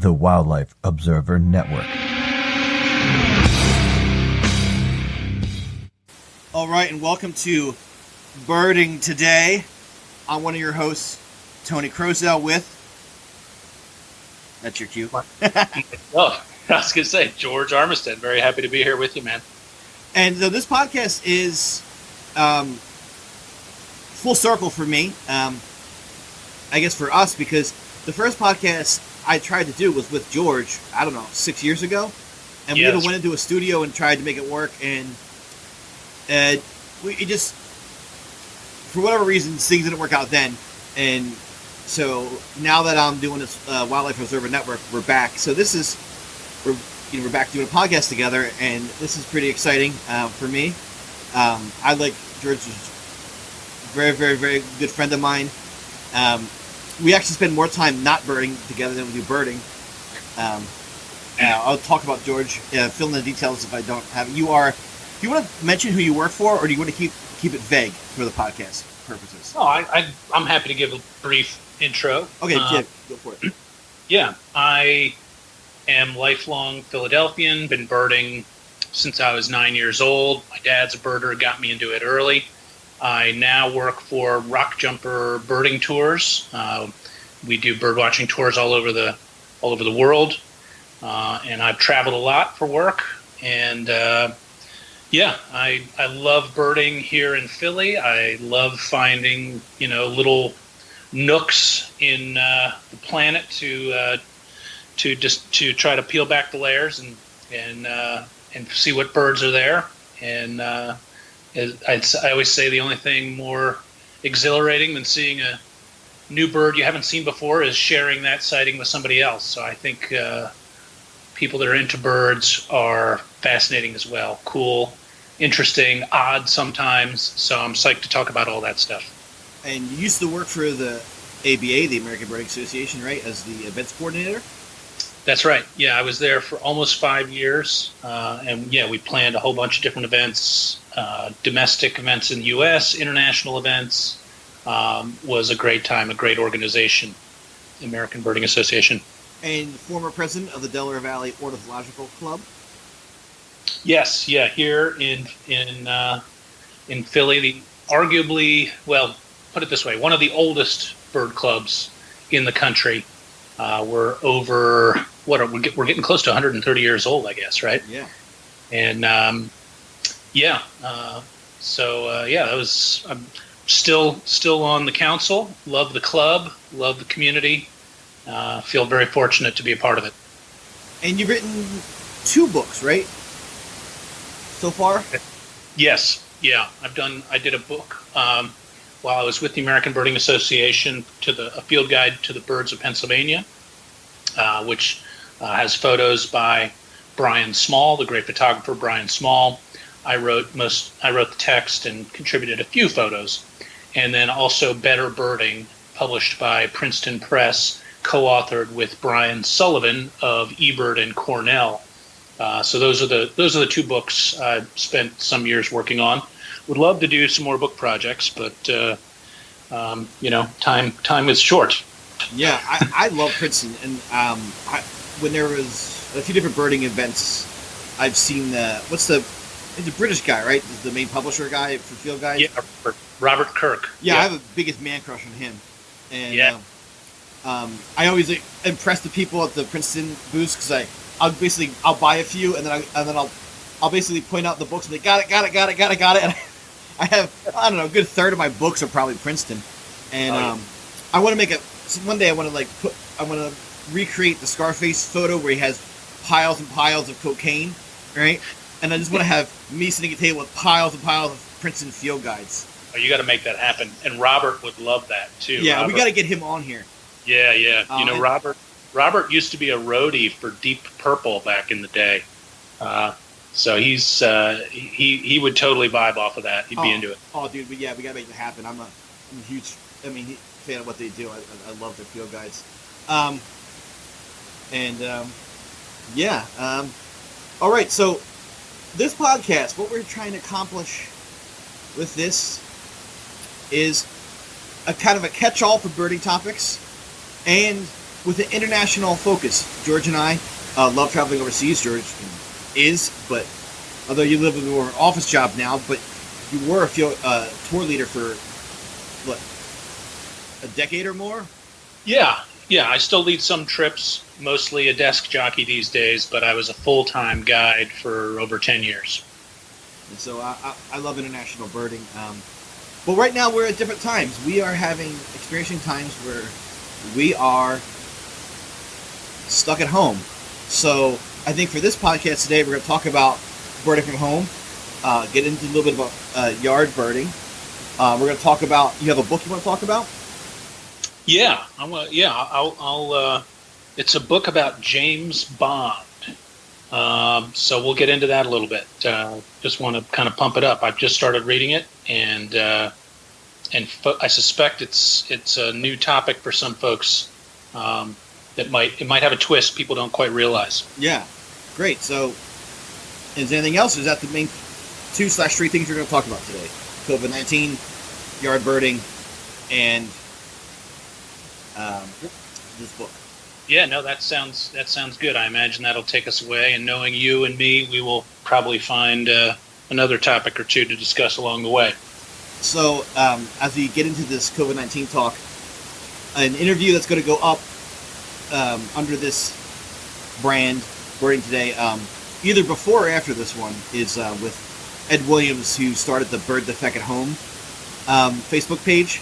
the Wildlife Observer Network. All right, and welcome to Birding Today. I'm one of your hosts, Tony Croasdale, with... That's your cue. Oh, I was going to say, George Armistead. Very happy to be here with you, man. And this podcast is full circle for me, I guess for us, because the first podcast I tried to do was with George, 6 years ago. And we even went into a studio and tried to make it work, and it just, for whatever reason, things didn't work out then. And so now that I'm doing this Wildlife Observer Network, we're back. So we're back doing a podcast together, and this is pretty exciting for me. I like George, is a very, very, very good friend of mine. We actually spend more time not birding together than we do birding. I'll talk about George, fill in the details if I don't have it. Do you want to mention who you work for, or do you want to keep it vague for the podcast purposes? Oh, I'm happy to give a brief intro. Okay, yeah, go for it. Yeah, I am lifelong Philadelphian, been birding since I was 9 years old. My dad's a birder, got me into it early. I now work for Rock Jumper Birding Tours. We do bird watching tours all over the world, and I've traveled a lot for work. And I love birding here in Philly. I love finding little nooks in the planet to try to peel back the layers and see what birds are there. And I always say the only thing more exhilarating than seeing a new bird you haven't seen before is sharing that sighting with somebody else. So I think people that are into birds are fascinating as well. Cool, interesting, odd sometimes. So I'm psyched to talk about all that stuff. And you used to work for the ABA, the American Birding Association, right, as the events coordinator? That's right. Yeah, I was there for almost 5 years. We planned a whole bunch of different events, domestic events in the U.S., international events. Was a great time, a great organization, the American Birding Association. And former president of the Delaware Valley Ornithological Club? Yes, yeah, here in Philly, put it this way, one of the oldest bird clubs in the country. We're over, we're getting close to 130 years old, I guess, right? Yeah. And that was, I'm still on the council, love the club, love the community, feel very fortunate to be a part of it. And you've written 2 books, right? So far? Yes. Yeah. I did a book while I was with the American Birding Association, a field guide to the birds of Pennsylvania, which has photos by Brian Small, the great photographer Brian Small. I wrote the text and contributed a few photos, and then also Better Birding, published by Princeton Press, co-authored with Brian Sullivan of eBird and Cornell. So those are the 2 books I spent some years working on. Would love to do some more book projects, but time is short. Yeah, I love Princeton, and when there was a few different birding events, I've seen he's a British guy, right? He's the main publisher guy for field guides. Yeah, Robert Kirk. Yeah, I have the biggest man crush on him, and I always impress the people at the Princeton booths because I'll buy a few, and then I'll basically point out the books and they got it, and I have, a good third of my books are probably Princeton, and I want to one day I want to recreate the Scarface photo where he has piles and piles of cocaine, right? And I just want to have me sitting at a table with piles and piles of Princeton field guides. Oh, you got to make that happen, and Robert would love that too. Yeah, we got to get him on here. Yeah. Robert used to be a roadie for Deep Purple back in the day. So he would totally vibe off of that. He'd be into it. Oh, dude, we got to make it happen. I'm a huge, fan of what they do. I love their field guides. All right, so this podcast, what we're trying to accomplish with this is a kind of a catch-all for birding topics, and with an international focus. George and I love traveling overseas. George is, but although you live in an office job now, but you were a tour leader for, what, a decade or more? Yeah. I still lead some trips, mostly a desk jockey these days, but I was a full-time guide for over 10 years. And so I love international birding. But right now we're at different times. We are experiencing times where we are stuck at home. So I think for this podcast today, we're going to talk about birding from home, get into a little bit about yard birding. We're going to talk about, you have a book you want to talk about? Yeah, I'll it's a book about James Bond. So we'll get into that a little bit. Just want to kind of pump it up. I've just started reading it, and I suspect it's a new topic for some folks. It might have a twist people don't quite realize. Yeah, great. So, is there anything else? Or is that the main 2/3 things we're going to talk about today? COVID-19, yard birding, and this book. Yeah, no, that sounds good. I imagine that'll take us away, and knowing you and me, we will probably find another topic or two to discuss along the way. So, as we get into this COVID-19 talk, an interview that's going to go up under this brand, Birding Today, either before or after this one, is with Ed Williams, who started the Bird the Feck at Home Facebook page.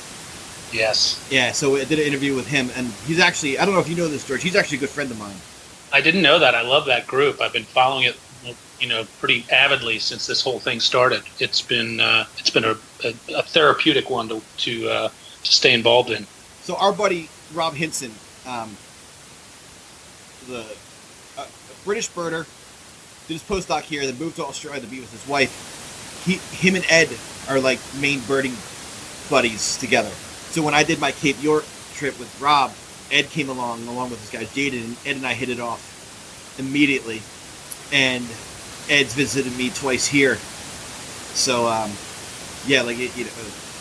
Yes. Yeah, so I did an interview with him, and he's actually, I don't know if you know this, George, he's actually a good friend of mine. I didn't know that. I love that group. I've been following it, pretty avidly since this whole thing started. It's been a therapeutic one to stay involved in. So our buddy Rob Hinson, the British birder, did his postdoc here, then moved to Australia to be with his wife. Him and Ed are like main birding buddies together. So when I did my Cape York trip with Rob, Ed came along with his guy Jaden, and Ed and I hit it off immediately. And Ed's visited me twice here. So, I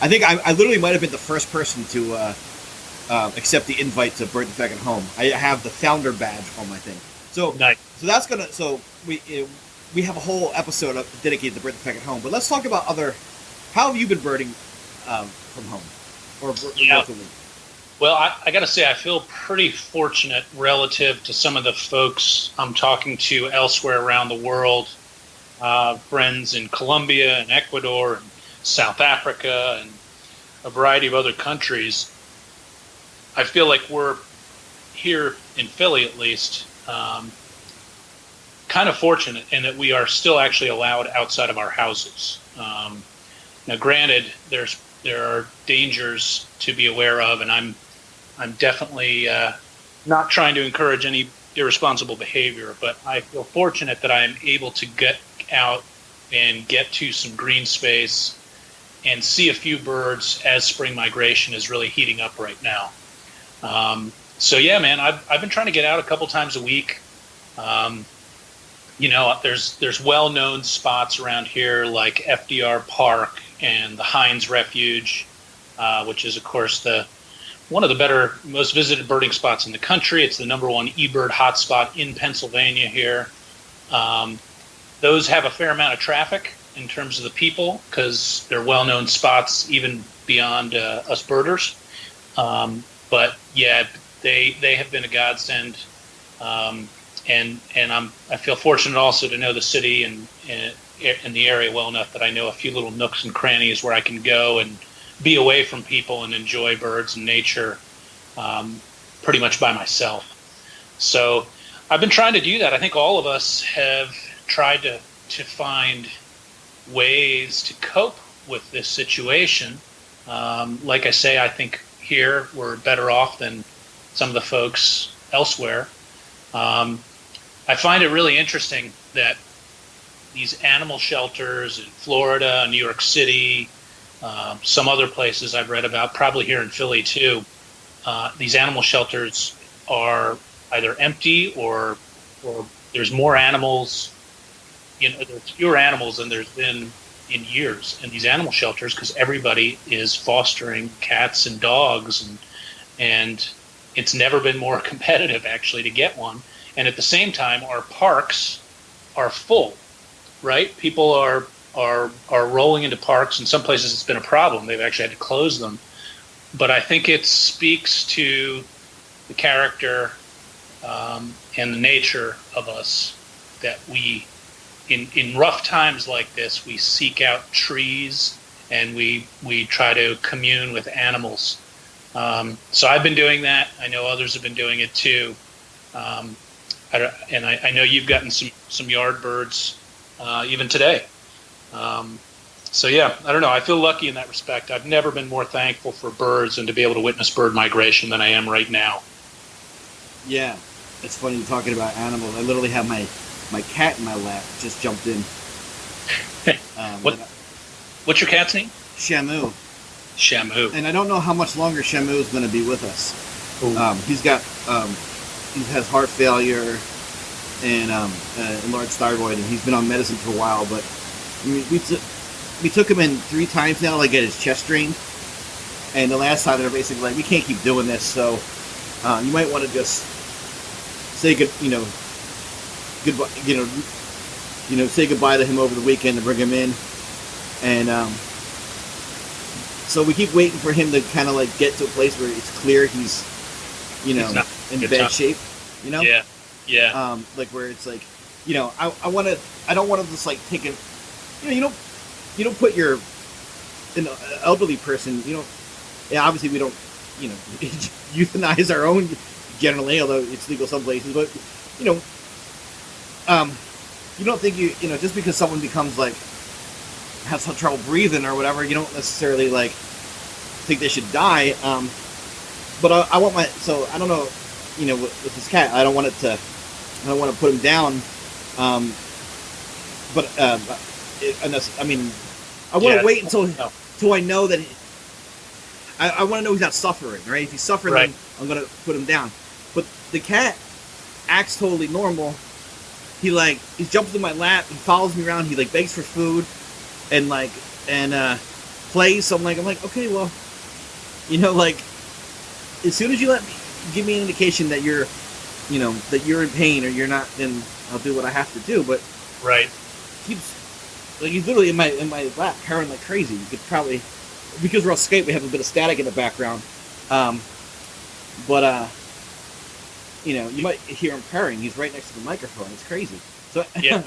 think I literally might have been the first person to accept the invite to Bird the Feck at Home. I have the founder badge on my thing. So, nice. So that's gonna. So we have a whole episode dedicated to Bird the Feck at Home. But let's talk about how have you been birding from home? Locally? Well, I got to say, I feel pretty fortunate relative to some of the folks I'm talking to elsewhere around the world, friends in Colombia and Ecuador and South Africa and a variety of other countries. I feel like we're here in Philly, at least, kind of fortunate in that we are still actually allowed outside of our houses. Now, granted, there are dangers to be aware of, and I'm definitely not trying to encourage any irresponsible behavior, but I feel fortunate that I am able to get out and get to some green space and see a few birds as spring migration is really heating up right now. So yeah, man, I've been trying to get out a couple times a week. There's well-known spots around here like FDR Park and the Hines Refuge, which is, of course, one of the better, most visited birding spots in the country. It's the #1 eBird hotspot in Pennsylvania here. Those have a fair amount of traffic in terms of the people because they're well-known spots even beyond us birders. But yeah, they have been a godsend. And I feel fortunate also to know the city and the area well enough that I know a few little nooks and crannies where I can go and be away from people and enjoy birds and nature pretty much by myself. So I've been trying to do that. I think all of us have tried to find ways to cope with this situation. Like I say, I think here we're better off than some of the folks elsewhere. I find it really interesting that these animal shelters in Florida, New York City, some other places I've read about, probably here in Philly too, these animal shelters are either empty or there's more animals. There's fewer animals than there's been in years in these animal shelters because everybody is fostering cats and dogs and it's never been more competitive actually to get one. And at the same time, our parks are full, right? People are rolling into parks. In some places, it's been a problem. They've actually had to close them. But I think it speaks to the character and the nature of us that we, in rough times like this, we seek out trees and we try to commune with animals. So I've been doing that. I know others have been doing it too. I know you've gotten some yard birds even today. So yeah, I don't know. I feel lucky in that respect. I've never been more thankful for birds and to be able to witness bird migration than I am right now. Yeah, it's funny you're talking about animals. I literally have my cat in my lap. Just jumped in. What's your cat's name? Shamu. Shamu. And I don't know how much longer Shamu is going to be with us. He's got he has heart failure and enlarged thyroid, and he's been on medicine for a while. But I mean, we took him in 3 times now to get his chest drained, and the last time they were basically like, we can't keep doing this, so you might want to just say goodbye, say goodbye to him over the weekend and bring him in, and so we keep waiting for him to kind of like get to a place where it's clear he's in bad shape, yeah, like where it's like, I don't want to just like take it, you don't put your elderly person, obviously we don't, euthanize our own generally, although it's legal some places, but, you don't think just because someone becomes like, has some trouble breathing or whatever, you don't necessarily like think they should die. But I want so I don't know, with this cat, I don't want to put him down. I want to wait until I know that I want to know he's not suffering, right? If he's suffering, right, then I'm going to put him down. But the cat acts totally normal. He jumps in my lap, he follows me around, he like begs for food and plays. So I'm like, okay, well, as soon as you give me an indication that you're in pain or you're not, then I'll do what I have to do. But right, he's literally in my lap, purring like crazy. You could probably, because we're on Skype, we have a bit of static in the background. You might hear him purring. He's right next to the microphone. It's crazy. So yeah,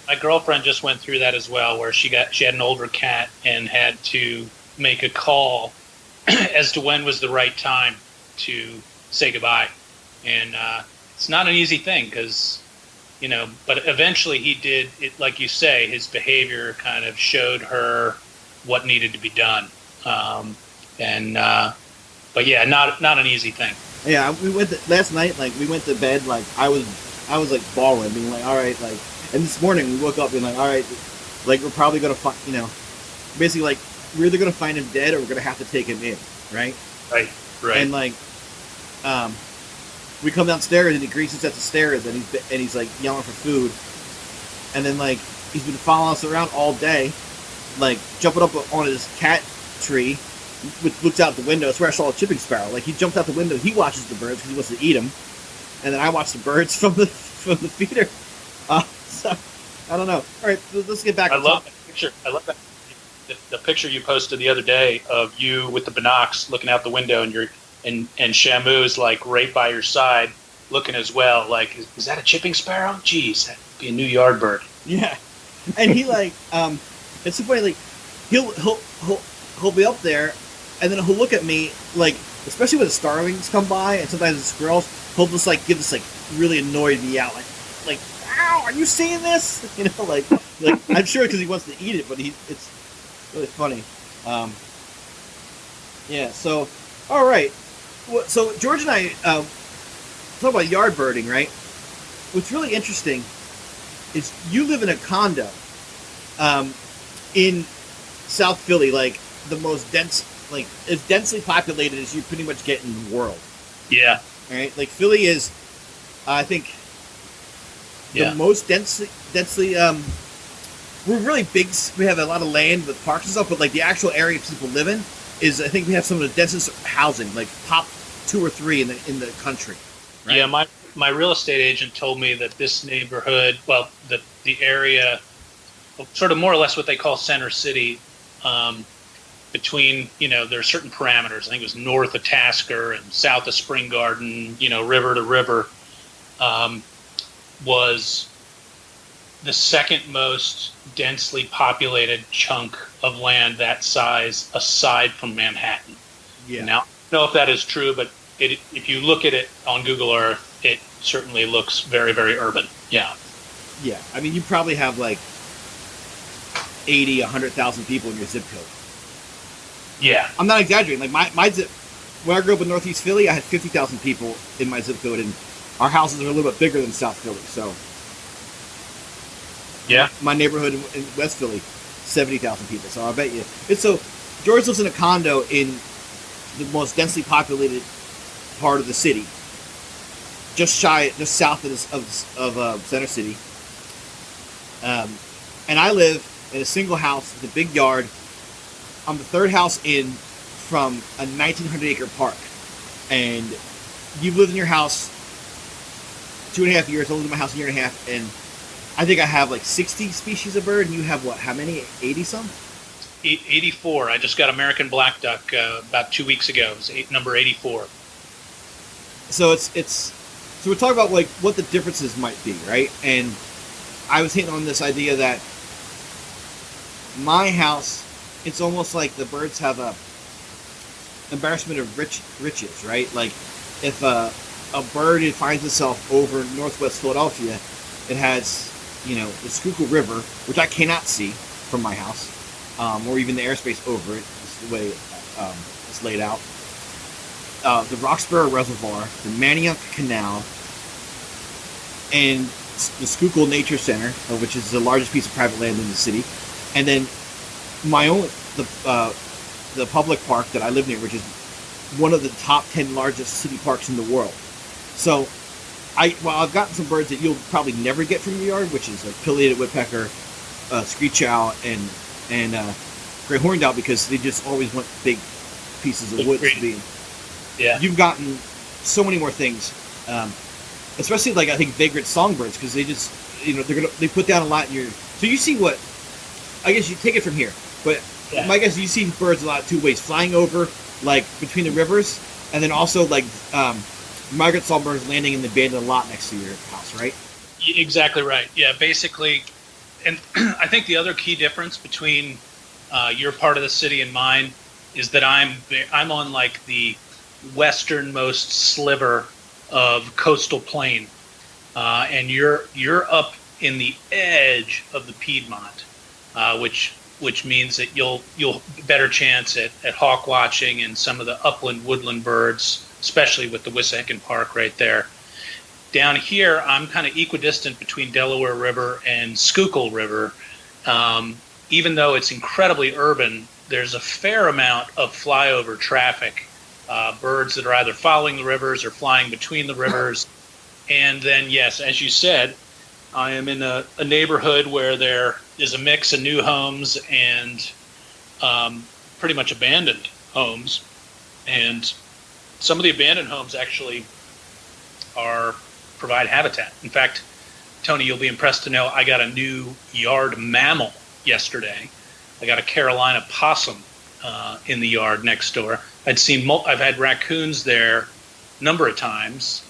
my girlfriend just went through that as well, where she had an older cat and had to make a call as to when was the right time to say goodbye. And it's not an easy thing because, but eventually he did it, like you say, his behavior kind of showed her what needed to be done. But yeah, not an easy thing. Yeah, we went last night. Like we went to bed. Like I was like bawling, being like, all right, like. And this morning we woke up being like, all right, like we're probably gonna find, basically like we're either gonna find him dead or we're gonna have to take him in, right? Right. And like, we come downstairs and he greets us at the stairs and he's like yelling for food, and then like he's been following us around all day, like jumping up on his cat tree, which looks out the window. That's where I saw a chipping sparrow. Like he jumps out the window, he watches the birds because he wants to eat them, and then I watch the birds from the feeder. So I don't know. All right, let's get back. I love that picture. I love that the picture you posted the other day of you with the binocs looking out the window, and Shamu's like right by your side looking as well. Like, is that a chipping sparrow? Jeez, that'd be a new yard bird. Yeah, and he like it's so funny. Like he'll be up there, and then he'll look at me like, especially when the starlings come by, and sometimes the squirrels, he'll just like give this like really annoyed meow, like. Ow, are you seeing this? Like I'm sure because he wants to eat it, but it's really funny. Yeah. So, all right. So George and I talk about yard birding, right? What's really interesting is you live in a condo in South Philly, like the most dense, like as densely populated as you pretty much get in the world. Yeah. All right. Like Philly is, I think. The most densely, we're really big. We have a lot of land with parks and stuff, but like the actual area people live in is, I think we have some of the densest housing, like 2 or 3 in the country. Right? Yeah, my real estate agent told me that this neighborhood, well, the area, sort of more or less what they call Center City, between, there are certain parameters. I think it was north of Tasker and south of Spring Garden, river to river, was the second most densely populated chunk of land that size aside from Manhattan. Yeah. Now, I don't know if that is true, but if you look at it on Google Earth, it certainly looks very, very urban. Yeah. Yeah. I mean, you probably have like 80, 100,000 people in your zip code. Yeah. I'm not exaggerating. Like my zip, when I grew up in Northeast Philly, I had 50,000 people in my zip code, and our houses are a little bit bigger than South Philly. So, yeah, my neighborhood in West Philly, 70,000 people. So I bet you it's so. George lives in a condo in the most densely populated part of the city, just south of Center City. And I live in a single house with a big yard. I'm the third house in from a 1,900-acre park, and you've lived in your house 2.5 years. I lived in my house a year and a half, and I think I have like 60 species of bird, and you have what? How many? 80 some? 84. I just got American black duck about 2 weeks ago. It was number 84. So so we're talking about like what the differences might be, right? And I was hitting on this idea that my house, it's almost like the birds have a embarrassment of riches, right? Like if a bird finds itself over northwest Philadelphia, it has, the Schuylkill River, which I cannot see from my house, or even the airspace over it, just the way it's laid out. The Roxborough Reservoir, the Manioc Canal, and the Schuylkill Nature Center, which is the largest piece of private land in the city, and then the public park that I live near, which is one of the top 10 largest city parks in the world. So, I've gotten some birds that you'll probably never get from your yard, which is like pileated woodpecker, screech owl, and gray horned owl, because they just always want big pieces of wood to be. Yeah. You've gotten so many more things, especially like I think vagrant songbirds, because they just they put down a lot in your. So you see what? I guess you take it from here, but my guess you see birds a lot 2 ways: flying over like between the rivers, and then also like migrant songbirds landing in the abandoned lot next to your house, right? Exactly right. Yeah, basically, and I think the other key difference between your part of the city and mine is that I'm on like the westernmost sliver of coastal plain, and you're up in the edge of the Piedmont, which means that you'll better chance at hawk watching and some of the upland woodland birds, especially with the Wissahickon Park right there. Down here, I'm kind of equidistant between Delaware River and Schuylkill River. Even though it's incredibly urban, there's a fair amount of flyover traffic, birds that are either following the rivers or flying between the rivers. And then, yes, as you said, I am in a neighborhood where there is a mix of new homes and pretty much abandoned homes. And some of the abandoned homes actually provide habitat. In fact, Tony, you'll be impressed to know I got a new yard mammal yesterday. I got a Carolina possum in the yard next door. I've had raccoons there a number of times,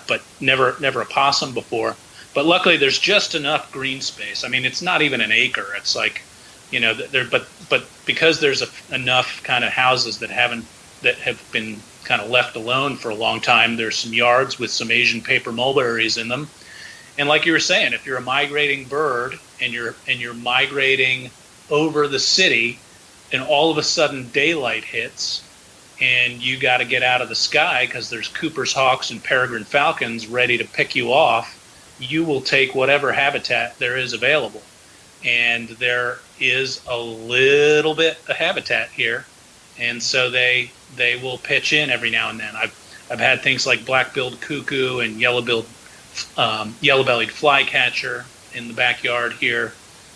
but never a possum before. But luckily, there's just enough green space. I mean, it's not even an acre. It's like, but because there's enough kind of houses that have been kind of left alone for a long time, there's some yards with some Asian paper mulberries in them. And like you were saying, if you're a migrating bird and you're migrating over the city, and all of a sudden daylight hits, and you got to get out of the sky because there's Cooper's hawks and peregrine falcons ready to pick you off, you will take whatever habitat there is available. And there is a little bit of habitat here, and so they will pitch in every now and then. I've had things like black-billed cuckoo and yellow-bellied flycatcher in the backyard here.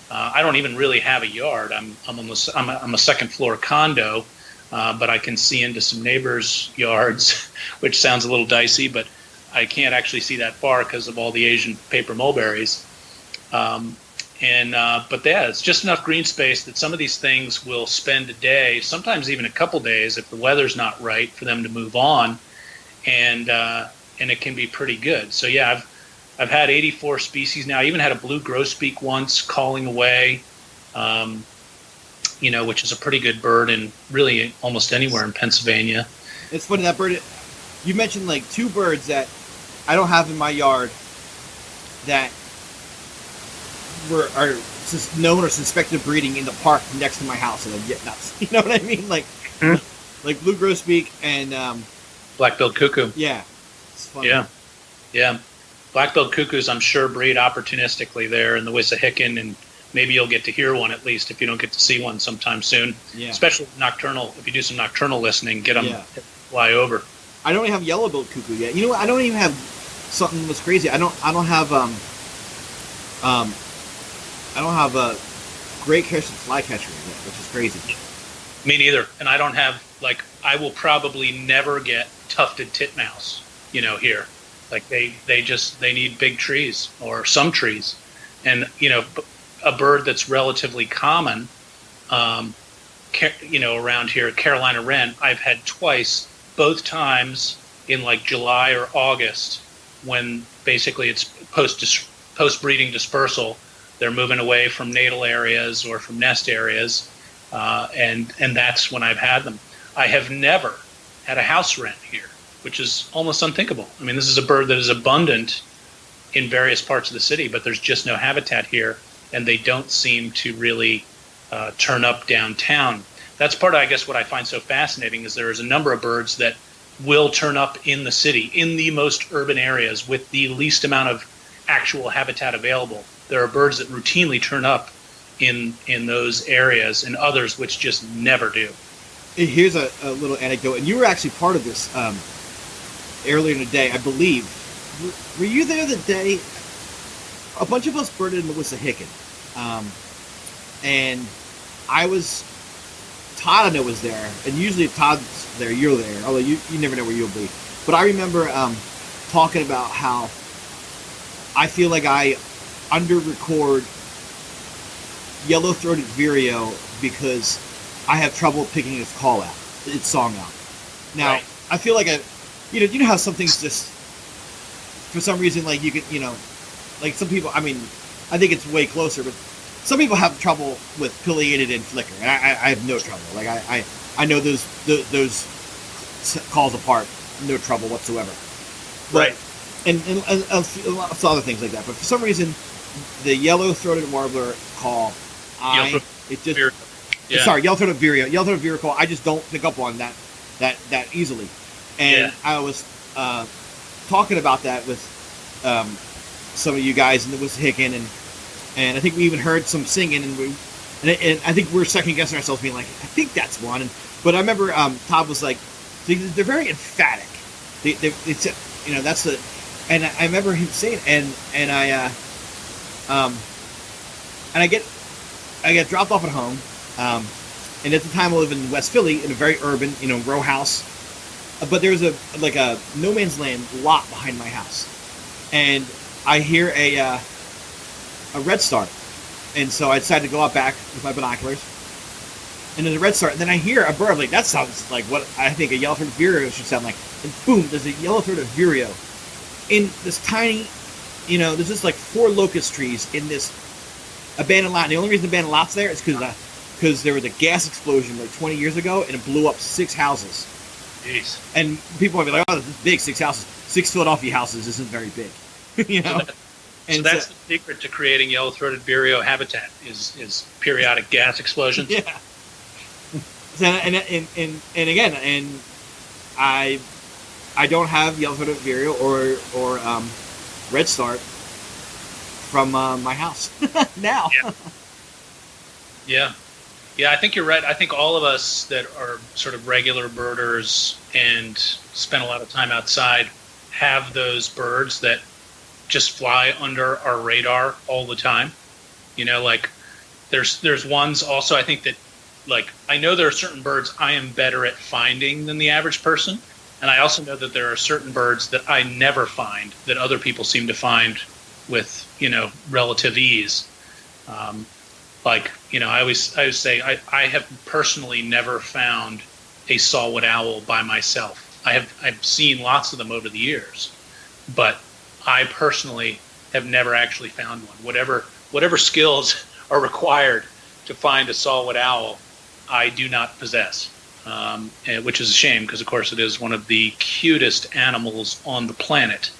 I don't even really have a yard. I'm a second floor condo but I can see into some neighbors' yards, which sounds a little dicey, but I can't actually see that far because of all the Asian paper mulberries. But yeah, it's just enough green space that some of these things will spend a day, sometimes even a couple days, if the weather's not right, for them to move on, and it can be pretty good. So yeah, I've had 84 species now. I even had a blue grosbeak once calling away, which is a pretty good bird in really almost anywhere in Pennsylvania. It's funny, that bird. You mentioned like two birds that I don't have in my yard that are known or suspected of breeding in the park next to my house, and I get nuts. You know what I mean? Like blue grosbeak and black-billed cuckoo. Yeah, it's funny. Yeah. Black-billed cuckoos, I'm sure, breed opportunistically there in the Wissahickon, and maybe you'll get to hear one at least if you don't get to see one sometime soon. Yeah. Especially nocturnal. If you do some nocturnal listening, get them to fly over. I don't even have yellow-billed cuckoo yet. You know what? I don't even have something that's crazy. I don't have a great crested flycatcher yet, which is crazy. Me neither. And I don't have, I will probably never get tufted titmouse, here. Like they need big trees or some trees. And, a bird that's relatively common, around here, Carolina wren, I've had twice, both times in July or August, when basically it's post-breeding dispersal. They're moving away from natal areas or from nest areas, and that's when I've had them. I have never had a house wren here, which is almost unthinkable. I mean, this is a bird that is abundant in various parts of the city, but there's just no habitat here, and they don't seem to really turn up downtown. That's part of, I guess, what I find so fascinating is there is a number of birds that will turn up in the city, in the most urban areas with the least amount of actual habitat available. There are birds that routinely turn up in those areas, and others which just never do. Here's a little anecdote, and you were actually part of this earlier in the day, I believe. Were you there the day? A bunch of us birded in the Wissahickon, and Todd, I know, was there, and usually if Todd's there, you're there, although you never know where you'll be. But I remember talking about how I feel like I under-record yellow-throated vireo because I have trouble picking its call out, its song out. Now, right. I feel like you know how some things just, for some reason, like you could, some people, I mean, I think it's way closer, but some people have trouble with pileated and flicker, and I have no trouble. Like I know those calls apart, no trouble whatsoever. But, right. And lots of other things like that. But for some reason, the yellow-throated warbler call, yellow-throated vireo. Yellow-throated vireo call, I just don't pick up on that easily. And I was talking about that with some of you guys in the Wissahickon, and I think we even heard some singing, and I think we're second-guessing ourselves, being like, I think that's one. But I remember Todd was like, they're very emphatic. That's the... And I remember him saying, and I get dropped off at home, and at the time I lived in West Philly in a very urban, row house, but there was a no man's land lot behind my house, and I hear a red start, and so I decided to go out back with my binoculars, and there's a red start, and then I hear a bird. I'm like, that sounds like what I think a yellow-throated vireo should sound like, and boom, there's a yellow-throated vireo in this tiny, there's just 4 locust trees in this abandoned lot. And the only reason the abandoned lot's there is because there was a gas explosion 20 years ago, and it blew up 6 houses. Jeez. And people might be like, oh, this is big, 6 houses. 6 Philadelphia houses isn't very big. So that's the secret to creating yellow-throated vireo habitat is periodic gas explosions. Yeah. And again, I don't have yellow-throated vireo or red start from my house now. Yeah. I think you're right. I think all of us that are sort of regular birders and spend a lot of time outside have those birds that just fly under our radar all the time. There's ones also, I think, that like, I know there are certain birds I am better at finding than the average person. And I also know that there are certain birds that I never find that other people seem to find with, relative ease. Like, I always say I have personally never found a saw-whet owl by myself. I've seen lots of them over the years, but I personally have never actually found one. Whatever skills are required to find a saw-whet owl, I do not possess, which is a shame because, of course, it is one of the cutest animals on the planet.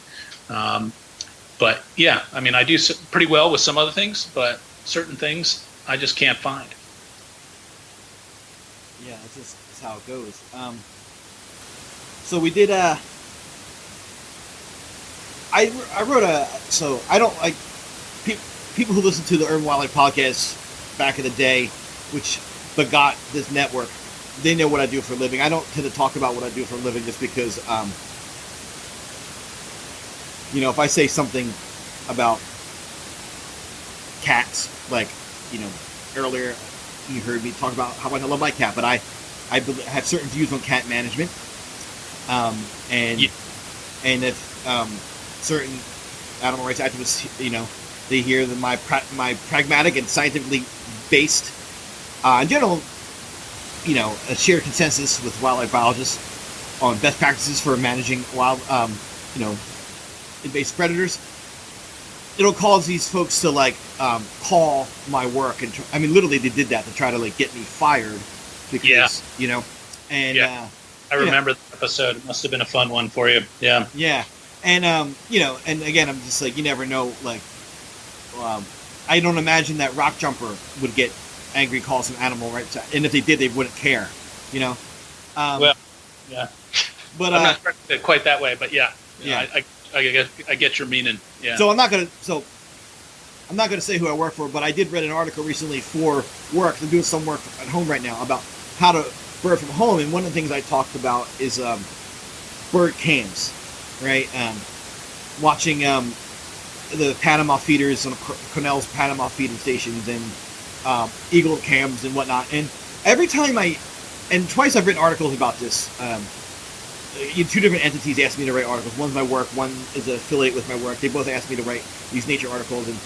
But yeah, I mean, I do pretty well with some other things, but certain things I just can't find. Yeah, that's how it goes. So we did. I wrote a. So I don't like people who listen to the Urban Wildlife podcast back in the day, which begot this network. They know what I do for a living. I don't tend to talk about what I do for a living just because, if I say something about cats, like, earlier you heard me talk about how much I love my cat, but I have certain views on cat management, and if certain animal rights activists, they hear that my pragmatic and scientifically based, in general, a shared consensus with wildlife biologists on best practices for managing wild, invasive predators. It'll cause these folks to call my work, and literally they did that to try to get me fired because and I remember the episode. It must have been a fun one for you. Yeah. And and again, I'm just you never know. I don't imagine that Rock Jumper would get angry calls from animal rights, and if they did, they wouldn't care. Well, yeah. But I'm not quite that way. But yeah. I get your meaning. Yeah. So I'm not gonna say who I work for, but I did read an article recently for work. I'm doing some work at home right now about how to bird from home, and one of the things I talked about is bird cams, right? Watching the Panama feeders on Cornell's Panama feeding stations and eagle cams and whatnot. And every time twice I've written articles about this. Two different entities asked me to write articles. One's my work, one is an affiliate with my work. They both asked me to write these nature articles and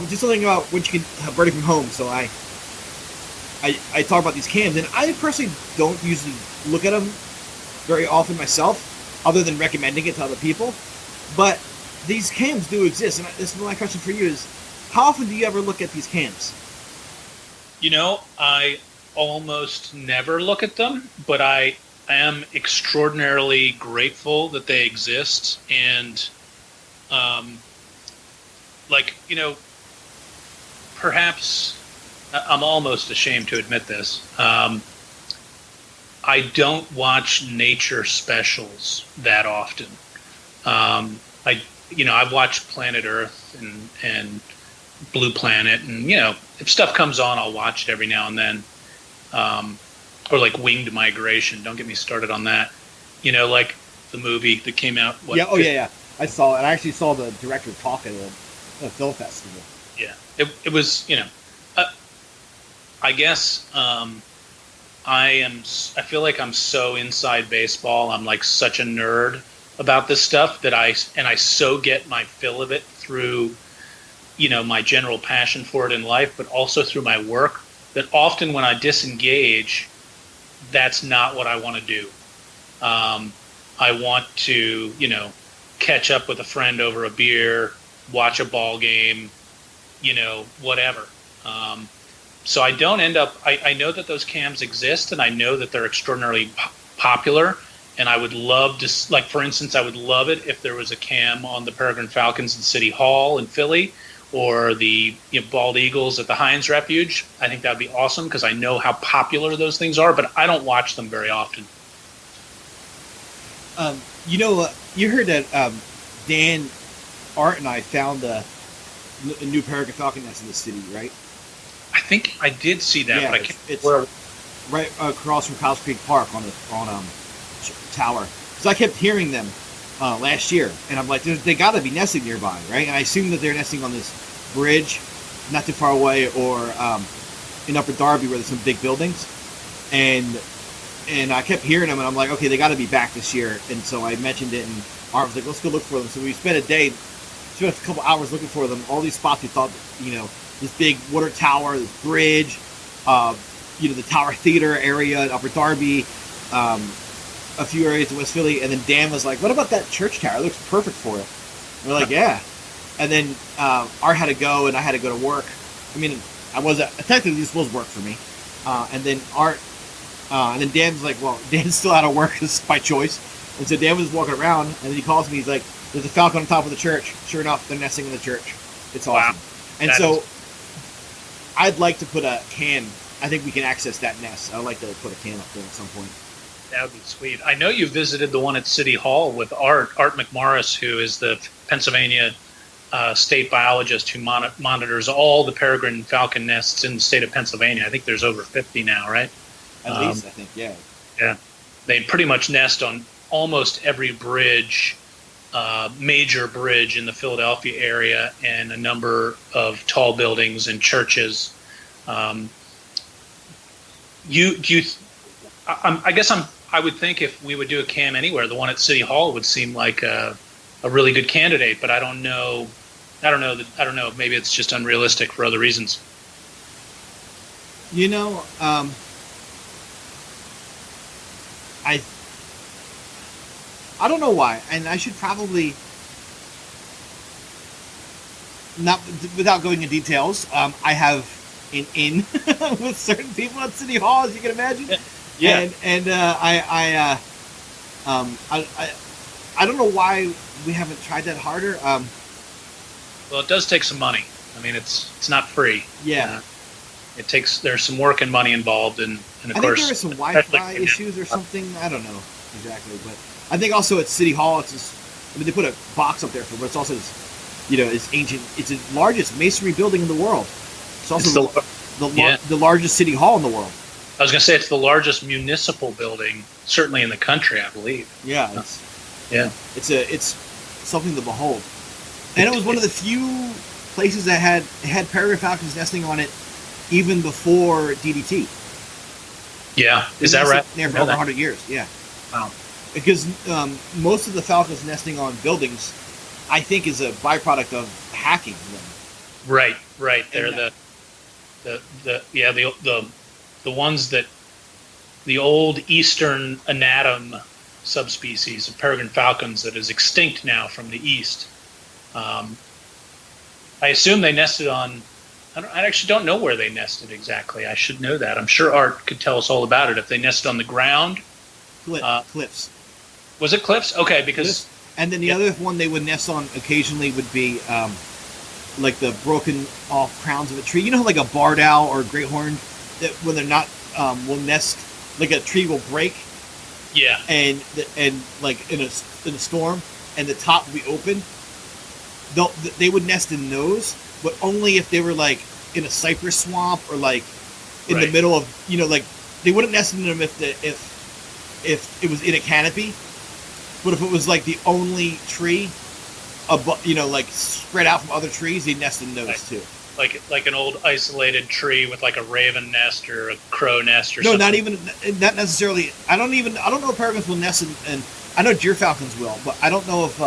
do something about when you can have birding from home. So I talk about these cams, and I personally don't usually look at them very often myself, other than recommending it to other people. But these cams do exist, and this is my question for you: is how often do you ever look at these cams? I almost never look at them, but I am extraordinarily grateful that they exist, and perhaps I'm almost ashamed to admit this. I don't watch nature specials that often. I've watched Planet Earth and Blue Planet, and if stuff comes on, I'll watch it every now and then. Or Winged Migration. Don't get me started on that. The movie that came out. Yeah. I saw it. I actually saw the director talk at a film festival. Yeah, it was. I guess I feel like I'm so inside baseball. I'm such a nerd about this stuff that I so get my fill of it through, my general passion for it in life, but also through my work. That often when I disengage, that's not what I want to do. I want to, catch up with a friend over a beer, watch a ball game, whatever. So I don't end up, I know that those cams exist, and I know that they're extraordinarily popular, and I would love to, for instance, I would love it if there was a cam on the Peregrine Falcons in City Hall in Philly, or the bald eagles at the Heinz Refuge. I think that would be awesome because I know how popular those things are, but I don't watch them very often. You heard that Dan, Art, and I found a new Peregrine Falcon nest in the city, right? I think I did see that, but I can't. It's right across from Powell's Creek Park on tower. Because I kept hearing them last year, and I'm like, they got to be nesting nearby, right? And I assume that they're nesting on this bridge, not too far away, or in Upper Darby where there's some big buildings. and I kept hearing them, and I'm like, okay, they got to be back this year. And so I mentioned it, and Art was like, let's go look for them. So we spent a couple hours looking for them. All these spots we thought, this big water tower, this bridge, the Tower Theater area in Upper Darby, a few areas in West Philly, and then Dan was like, what about that church tower? It looks perfect for it. And we're like, yeah. And then Art had to go, and I had to go to work. I mean, technically this was work for me. And then Dan was like, well, Dan's still out of work by choice. And so Dan was walking around, and then he calls me, he's like, there's a falcon on top of the church. Sure enough, they're nesting in the church. It's awesome. Wow. And so I'd like to put a can. I think we can access that nest. I'd like to put a can up there at some point. That would be sweet. I know you visited the one at City Hall with Art McMorris, who is the Pennsylvania state biologist who monitors all the peregrine falcon nests in the state of Pennsylvania. I think there's over 50 now, right? At least, I think, yeah. Yeah. They pretty much nest on almost every bridge, major bridge in the Philadelphia area, and a number of tall buildings and churches. I would think if we would do a cam anywhere, the one at City Hall would seem like a really good candidate, but I don't know. Maybe it's just unrealistic for other reasons. I don't know why, and I should probably not, without going into details. I have an in with certain people at City Hall, as you can imagine. Yeah, and I don't know why we haven't tried that harder. Well, it does take some money. I mean, it's not free. Yeah. There's some work and money involved, and of I course, think there are some Wi-Fi issues or something. I don't know exactly, but I think also at City Hall, they put a box up there but it's also it's ancient. It's the largest masonry building in the world. It's also the largest city hall in the world. I was going to say it's the largest municipal building, certainly in the country, I believe. Yeah, it's something to behold. And it was one of the few places that had peregrine falcons nesting on it even before DDT. Yeah, is that right? There for over 100 years. Yeah. Wow. Because most of the falcons nesting on buildings, I think, is a byproduct of hacking them. Right. They're the ones that the old eastern anatom subspecies of peregrine falcons that is extinct now from the east. I assume they nested on. I actually don't know where they nested exactly. I should know that. I'm sure Art could tell us all about it. If they nested on the ground, cliffs. Was it cliffs? Okay, because and then the other one they would nest on occasionally would be like the broken off crowns of a tree. You know, how like a barred owl or a great horn, that when they're not will nest, like a tree will break. Yeah. And like in a storm, and the top will be open. They would nest in those, but only if they were like in a cypress swamp or like in the middle of like they wouldn't nest in them if it was in a canopy. But if it was like the only tree, like spread out from other trees, they'd nest in those too. Like an old isolated tree with like a raven nest or a crow nest or something. No, not necessarily. I don't know if peregrines will nest in I know deer falcons will, but I don't know if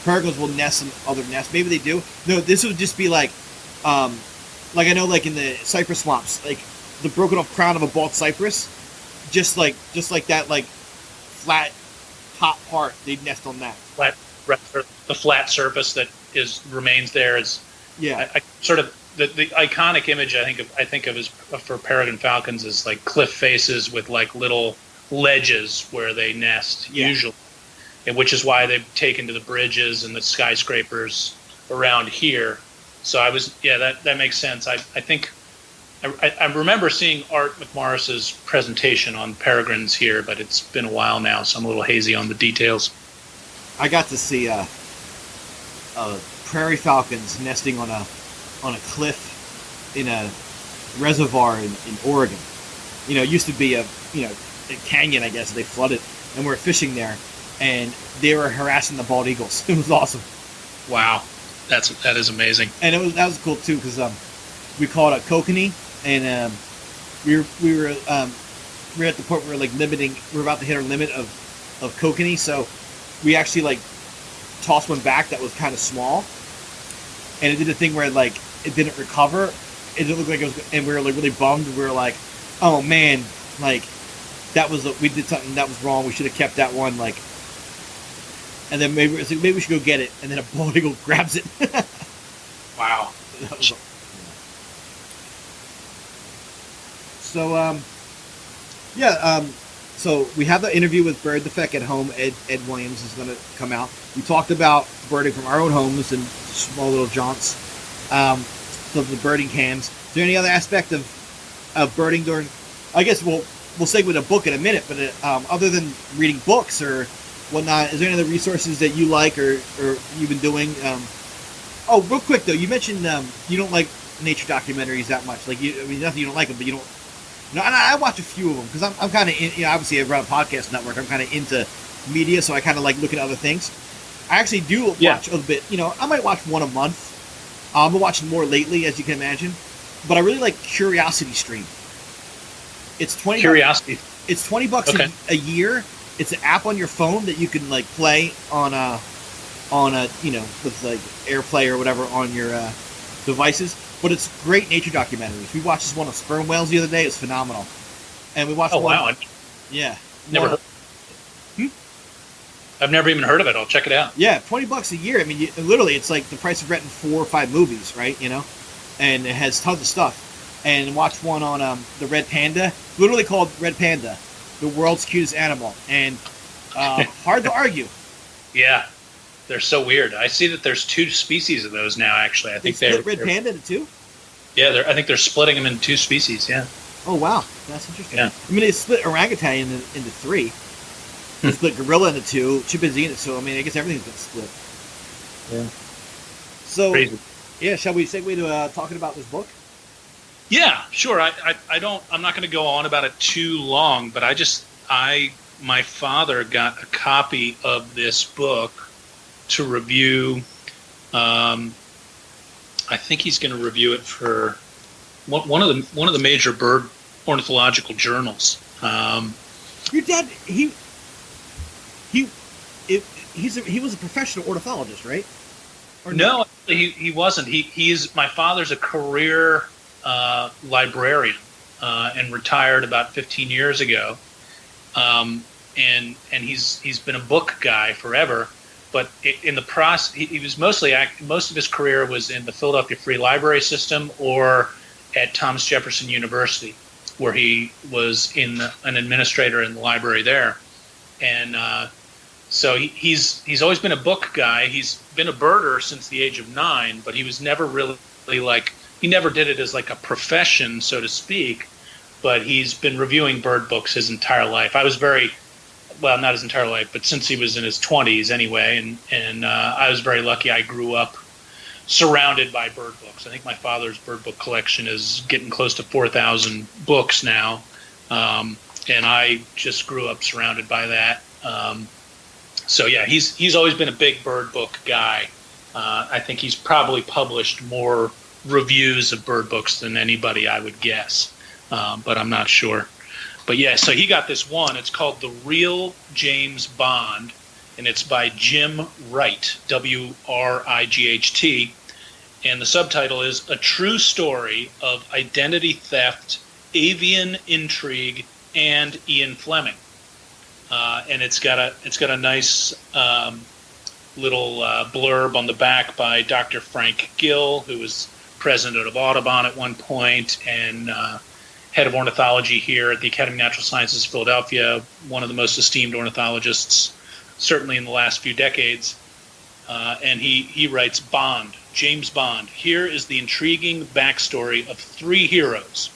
peregrines will nest in other nests. Maybe they do. No, this would just be like I know, like in the cypress swamps, like the broken off crown of a bald cypress, just like that, like flat top part, they'd nest on that. The flat surface that remains there is. Yeah. I sort of the iconic image I think of is for peregrine falcons is like cliff faces with like little ledges where they nest usually, and which is why they've taken to the bridges and the skyscrapers around here. So that makes sense. I think I remember seeing Art McMorris's presentation on peregrines here, but it's been a while now, so I'm a little hazy on the details. I got to see prairie falcons nesting on a cliff in a reservoir in Oregon. It used to be a canyon, I guess. They flooded, and we were fishing there, and they were harassing the bald eagles. It was awesome. Wow, that is amazing. And that was cool tue because we called it a kokanee, and we were we're at the point where we're about to hit our limit of kokanee, so we actually like tossed one back that was kind of small, and it did a thing where like it didn't recover. It didn't look like it was, and we were like really bummed. We were like, oh man, like we did something that was wrong. We should have kept that one, like. And then maybe we should go get it, and then a bald eagle grabs it. Wow. So so we have the interview with Bird Defect at home. Ed Williams is going to come out. We talked about birding from our own homes and small little jaunts. So the birding cams. Is there any other aspect of birding during? I guess we'll segue to book in a minute. But other than reading books or whatnot, is there any other resources that you like or you've been doing? Oh, real quick though, you mentioned you don't like nature documentaries that much. Like nothing you don't like them, but you don't. No, and I watch a few of them because I'm kind of obviously I run a podcast network. I'm kind of into media, so I kind of like looking at other things. I actually do watch a bit. I might watch one a month. I've been watching more lately, as you can imagine. But I really like Curiosity Stream. It's Curiosity. It's $20 a year. It's an app on your phone that you can like play on a with like AirPlay or whatever on your devices. But it's great nature documentaries. We watched this one of sperm whales the other day. It's phenomenal. And we watched one. Wow. Yeah. Never heard. I've never even heard of it. I'll check it out. Yeah, $20 a year. I mean, literally, it's like the price of renting 4 or 5 movies, right? And it has tons of stuff. And watch one on the red panda, literally called Red Panda, the world's cutest animal. And hard to argue. Yeah. They're so weird. I see that there's 2 species of those now. Actually, I think they're red panda into 2. Yeah, I think they're splitting them into 2 species. Yeah. Oh wow, that's interesting. Yeah. I mean, they split orangutan into 3. They split gorilla into 2, chimpanzee into 2. I mean, I guess everything's been split. Yeah. So, crazy. Yeah, shall we segue to talking about this book? Yeah, sure. I'm not going to go on about it too long, but my father got a copy of this book to review. I think he's going to review it for one of the major bird ornithological journals. Your dad, he was a professional ornithologist, right? Or no, he wasn't. He's my father's a career librarian and retired about 15 years ago. And he's been a book guy forever. But in the process, he was most of his career was in the Philadelphia Free Library System or at Thomas Jefferson University, where he was an administrator in the library there. And so he's always been a book guy. He's been a birder since the age of 9, but he was never really he never did it as like a profession, so to speak. But he's been reviewing bird books his entire life. Well, not his entire life, but since he was in his 20s anyway, and I was very lucky. I grew up surrounded by bird books. I think my father's bird book collection is getting close to 4,000 books now, and I just grew up surrounded by that. So yeah, he's always been a big bird book guy. I think he's probably published more reviews of bird books than anybody, I would guess, but I'm not sure. But yeah, so he got this one. It's called The Real James Bond, and it's by Jim Wright, W-R-I-G-H-T. And the subtitle is A True Story of Identity Theft, Avian Intrigue, and Ian Fleming. And it's got a nice little blurb on the back by Dr. Frank Gill, who was president of Audubon at one point, and head of ornithology here at the Academy of Natural Sciences of Philadelphia, one of the most esteemed ornithologists, certainly in the last few decades. And he writes, James Bond. Here is the intriguing backstory of 3 heroes.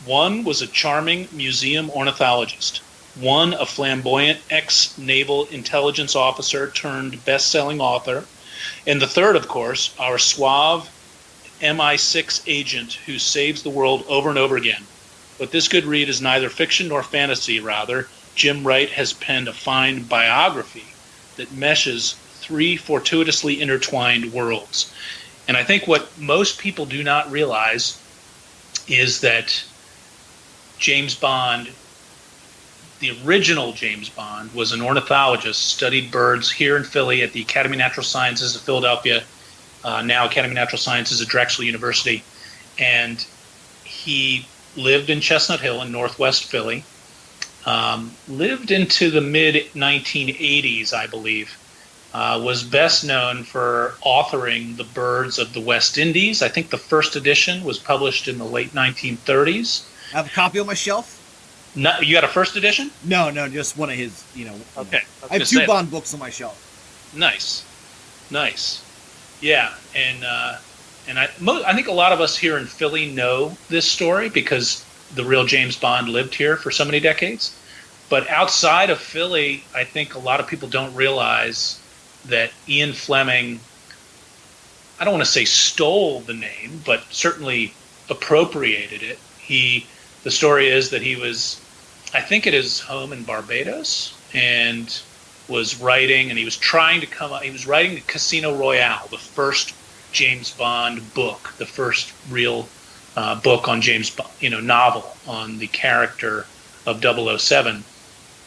One was a charming museum ornithologist. One, a flamboyant ex-naval intelligence officer turned best-selling author. And the third, of course, our suave MI6 agent who saves the world over and over again. But this good read is neither fiction nor fantasy. Rather, Jim Wright has penned a fine biography that meshes 3 fortuitously intertwined worlds. And I think what most people do not realize is that James Bond the original James Bond was an ornithologist, studied birds here in Philly at the Academy of Natural Sciences of Philadelphia, now Academy of Natural Sciences at Drexel University. And he lived in Chestnut Hill in northwest Philly, lived into the mid-1980s, I believe. Was best known for authoring The Birds of the West Indies. I think the first edition was published in the late 1930s. I have a copy on my shelf. No, you got a first edition? No, just one of his, Okay. I have 2 Bond books on my shelf. Nice. Yeah, and I think a lot of us here in Philly know this story because the real James Bond lived here for so many decades. But outside of Philly, I think a lot of people don't realize that Ian Fleming, I don't want to say stole the name, but certainly appropriated it. The story is that he was, I think, at his home in Barbados, and was writing, and he was writing Casino Royale, the first James Bond book, the first real book on James Bond, novel on the character of 007,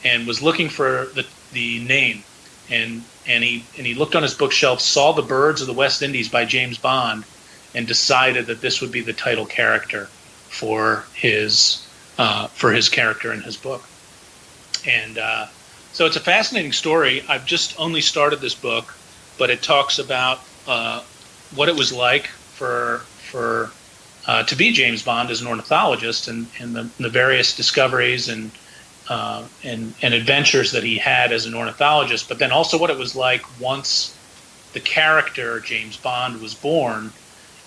and was looking for the name, and he looked on his bookshelf, saw The Birds of the West Indies by James Bond, and decided that this would be the title character for his character in his book. And so it's a fascinating story. I've just only started this book, but it talks about what it was like for to be James Bond as an ornithologist, and the various discoveries and adventures that he had as an ornithologist, but then also what it was like once the character James Bond was born,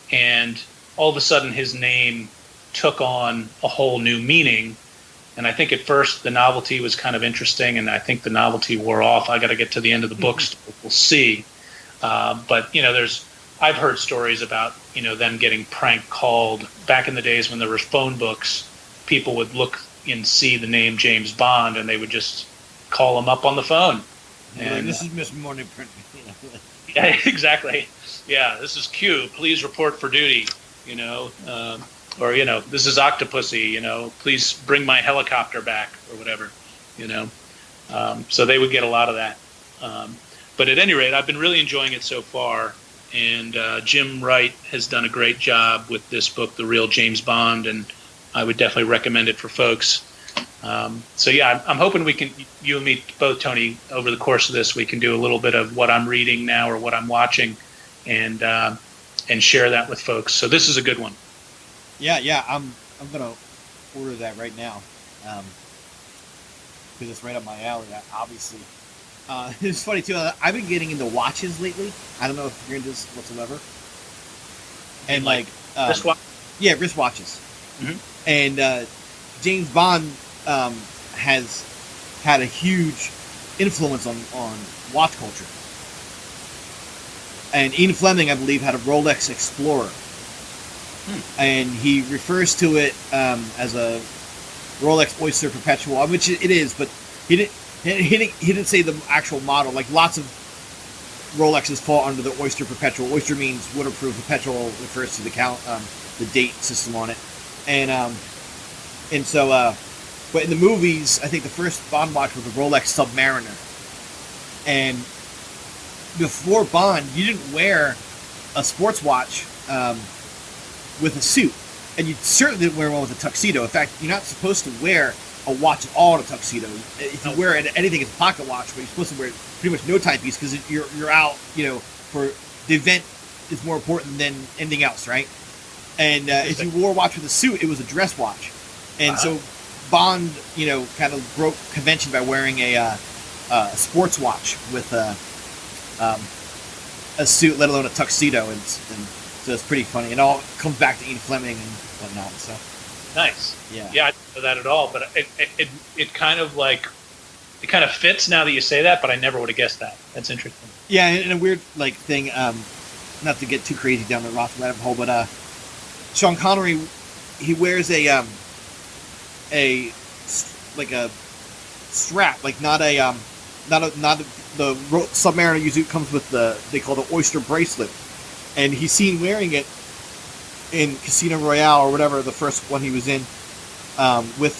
and all of a sudden his name took on a whole new meaning. And I think at first the novelty was kind of interesting, and I think the novelty wore off. I got to get to the end of the book, we'll see. But I've heard stories about them getting prank called back in the days when there were phone books. People would look and see the name James Bond, and they would just call him up on the phone. And this is Miss Morning Print. Yeah, exactly. Yeah, this is Q. Please report for duty. Or this is Octopussy. Please bring my helicopter back, or whatever. So they would get a lot of that. But at any rate, I've been really enjoying it so far. And Jim Wright has done a great job with this book, The Real James Bond, and I would definitely recommend it for folks. So yeah, I'm hoping we can, you and me both, Tony, over the course of this, we can do a little bit of what I'm reading now or what I'm watching, and share that with folks. So this is a good one. Yeah, I'm gonna order that right now, because it's right up my alley. Obviously, it's funny too. I've been getting into watches lately. I don't know if you're into this whatsoever. And wristwatch? Yeah, wristwatches. Mm-hmm. And James Bond has had a huge influence on watch culture. And Ian Fleming, I believe, had a Rolex Explorer. And he refers to it as a Rolex Oyster Perpetual, which it is, but he didn't say the actual model. Like lots of Rolexes fall under the Oyster Perpetual. Oyster means waterproof. Perpetual refers to the date system on it, and so. But in the movies, I think the first Bond watch was a Rolex Submariner, and before Bond, you didn't wear a sports watch with a suit, and you certainly didn't wear one with a tuxedo. In fact, you're not supposed to wear a watch at all in a tuxedo. If you wear anything as a pocket watch, but you're supposed to wear pretty much no timepiece because you're out, for the event is more important than anything else, right? And if you wore a watch with a suit, it was a dress watch, and so Bond, kind of broke convention by wearing a sports watch with a suit, let alone a tuxedo, and so it's pretty funny. It all comes back to Ian Fleming and whatnot. So nice. Yeah. I didn't know that at all, but it kind of fits now that you say that. But I never would have guessed that. That's interesting. Yeah, and a weird thing. Not to get too crazy down the Roth rabbit hole, but Sean Connery, he wears a strap, not the Submariner usually comes with they call the Oyster bracelet, and he's seen wearing it in Casino Royale or whatever, the first one he was in, with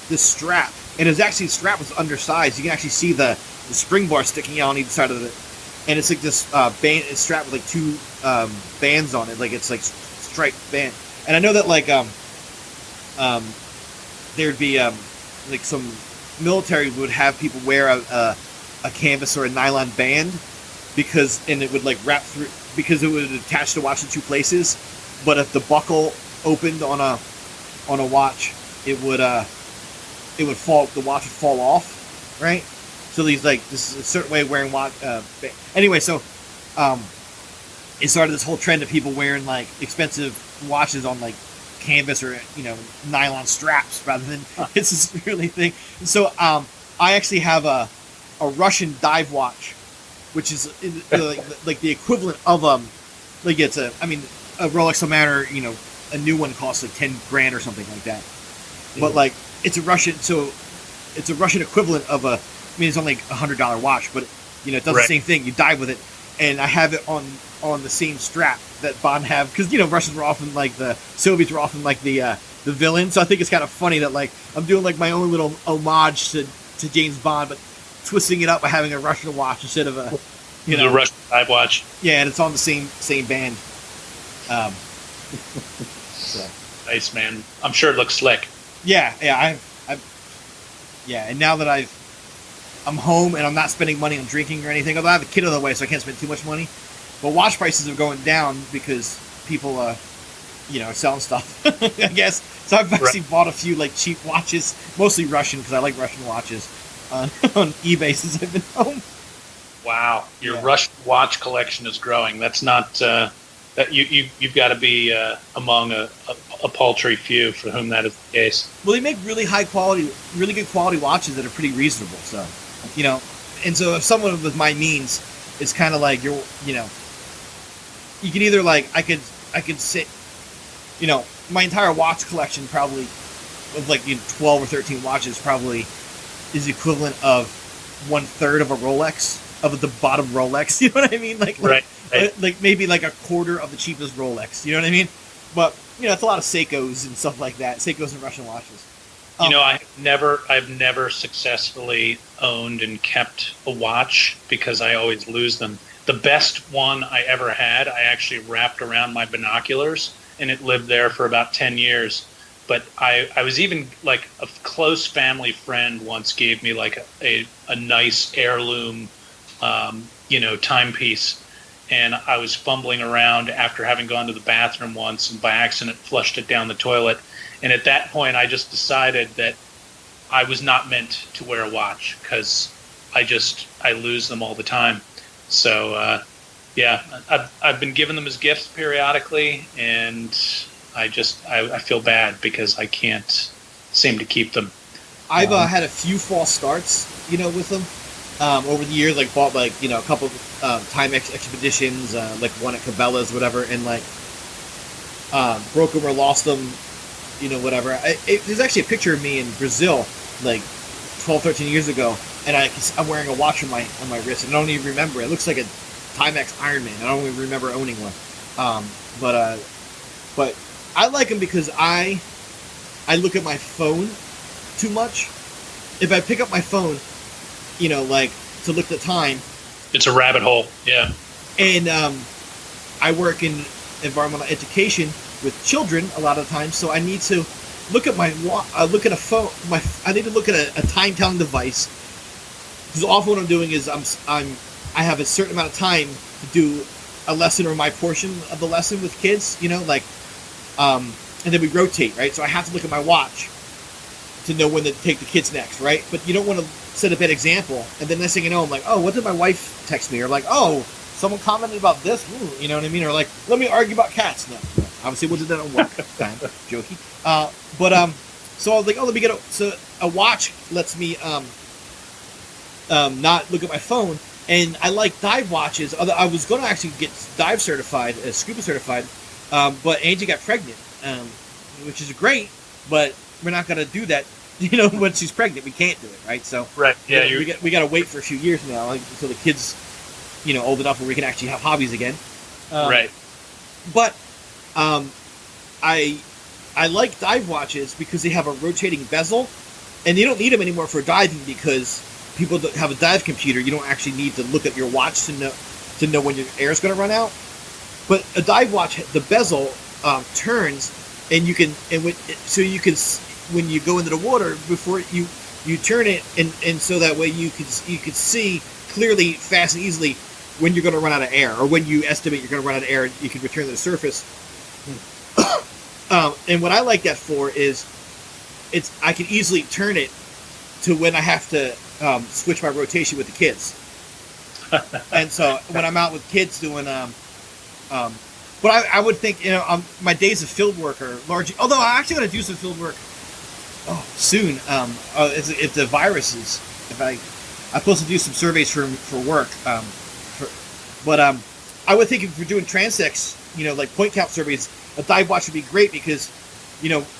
this strap, and it's actually the strap was undersized. You can actually see the spring bar sticking out on either side of it, and it's like this band. It's strapped with like two bands on it, like it's like striped band. And I know that like there'd be like some military would have people wear a canvas or a nylon band and it would like wrap through because it would attach the watch in two places. But if the buckle opened on a watch, it would fall. The watch would fall off, right? So these like this is a certain way of wearing watch. Anyway, so it started this whole trend of people wearing like expensive watches on like canvas or nylon straps rather than it's this really thing. And so I actually have a Russian dive watch, which is like the equivalent of like it's a Rolex no matter a new one costs like 10 grand or something like that. But like it's a Russian equivalent of it's only $100 watch, but it does the same thing. You dive with it, and I have it on the same strap that Bond have because Russians were often like the Soviets were often like the villain. So I think it's kind of funny that like I'm doing like my own little homage to James Bond, but twisting it up by having a Russian watch instead of a the Russian dive watch. Yeah, and it's on the same band. So. Nice, man. I'm sure it looks slick. Yeah, and now that I'm home and I'm not spending money on drinking or anything, although I have a kid on the way, so I can't spend too much money. But watch prices are going down because people, are selling stuff, I guess. So I've actually bought a few like cheap watches, mostly Russian because I like Russian watches, on eBay since I've been home. Wow, your Russian watch collection is growing. That's not that you've got to be among a paltry few for whom that is the case. Well, they make really high quality, really good quality watches that are pretty reasonable. So, and so if someone with my means, it's kind of like you can either like I could sit, my entire watch collection probably of like 12 or 13 watches probably is equivalent of 1/3 of a Rolex, of the bottom Rolex. You know what I mean? Like maybe like a quarter of the cheapest Rolex. You know what I mean? But it's a lot of Seikos and stuff like that. Seikos and Russian watches. I've never successfully owned and kept a watch because I always lose them. The best one I ever had, I actually wrapped around my binoculars, and it lived there for about 10 years. But I was even like a close family friend once gave me like a nice heirloom, timepiece. And I was fumbling around after having gone to the bathroom once and by accident flushed it down the toilet. And at that point, I just decided that I was not meant to wear a watch because I lose them all the time. So, I've been giving them as gifts periodically, and I feel bad because I can't seem to keep them. I've had a few false starts, with them. Over the years, like bought like a couple Timex expeditions, like one at Cabela's, whatever, and like broke them or lost them, whatever. There's actually a picture of me in Brazil, like 12, 13 years ago, and I'm wearing a watch on my wrist, and I don't even remember. It looks like a Timex Ironman. I don't even remember owning one. But I like them because I look at my phone too much. If I pick up my phone, like to look at the time. It's a rabbit hole, yeah. And I work in environmental education with children a lot of times, so I need to look at a phone. I need to look at a time telling device. Because often what I'm doing is I have a certain amount of time to do a lesson or my portion of the lesson with kids, and then we rotate, right? So I have to look at my watch to know when to take the kids next, right? But you don't want to set a bad example, and then next thing you know, I'm like, oh, what did my wife text me? Or like, oh, someone commented about this. Ooh, you know what I mean? Or like, let me argue about cats. No. Obviously, we'll do that at work. Jokey. So I was like, oh, let me get a watch lets me not look at my phone, and I like dive watches. I was going to actually get dive certified, scuba certified, but Angie got pregnant, which is great, but we're not going to do that. When she's pregnant, we can't do it, right? So, right, yeah, we got to wait for a few years now until the kids, old enough where we can actually have hobbies again. Right. But I like dive watches because they have a rotating bezel, and you don't need them anymore for diving because people that have a dive computer, you don't actually need to look at your watch to know when your air is going to run out. But a dive watch, the bezel turns, and when you go into the water before you turn it, and so that way you could see clearly, fast and easily when you're going to run out of air, or when you estimate you're going to run out of air, you can return to the surface. And what I like that for is I can easily turn it to when I have to switch my rotation with the kids. And so when I'm out with kids doing but I would think, my days of field work are largely, although I'm actually going to do some field work soon. If the viruses, I'm supposed to do some surveys for work. But I would think if we're doing transects, like point count surveys, a dive watch would be great because,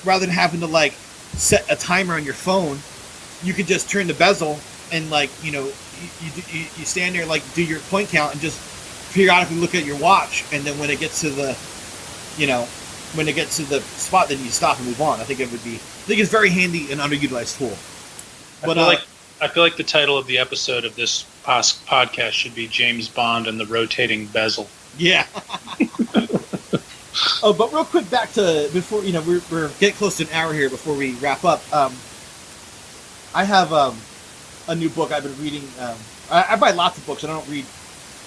rather than having to set a timer on your phone, you could just turn the bezel and you stand there, do your point count and just periodically look at your watch, and then when it gets to the spot, then you stop and move on. I think it's very handy and underutilized tool. But I feel like the title of the episode of this podcast should be James Bond and the Rotating Bezel. Yeah. But real quick, back to before we're getting close to an hour here before we wrap up. I have a new book I've been reading. I buy lots of books, and I don't read